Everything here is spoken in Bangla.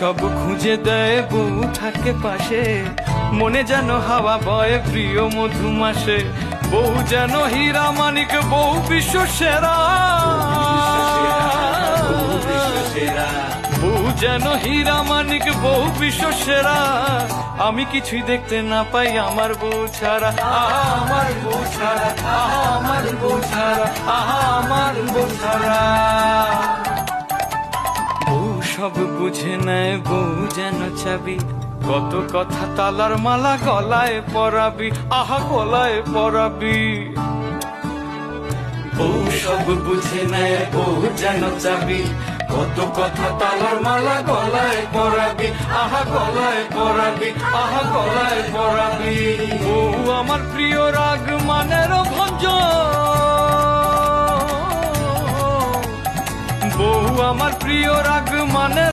সব খুঁজে দেয় বউ থাকে পাশে, মনে যেন হাওয়া বয় প্রিয় মধুমাসে। বউ যেন হীরা মানিক, বউ বিশ্ব সেরা, বউ যেন হীরা মানিক, বউ বিশ্ব সেরা। আমি কিছুই দেখতে না পাই আমার বউ ছাড়া, আহা আমার বউ ছাড়া, আহা আমার বউ ছাড়া, আহা আমার বউ ছাড়া। বউ সব বুঝে নেয়, বউ যেন চাবি, কত কথা তালার মালা গলায় পরাবি, আহা গলায় পরাবি। বউ সব বুঝে নেয়, বউ যেন চাবি, কত কথা তালার মালা গলায় পরাবি, আহা গলায় পরাবি, আহা গলায় পরাবি। বউ আমার প্রিয় রাগ মানের ভঞ্জন, বউ আমার প্রিয় রাগ মানে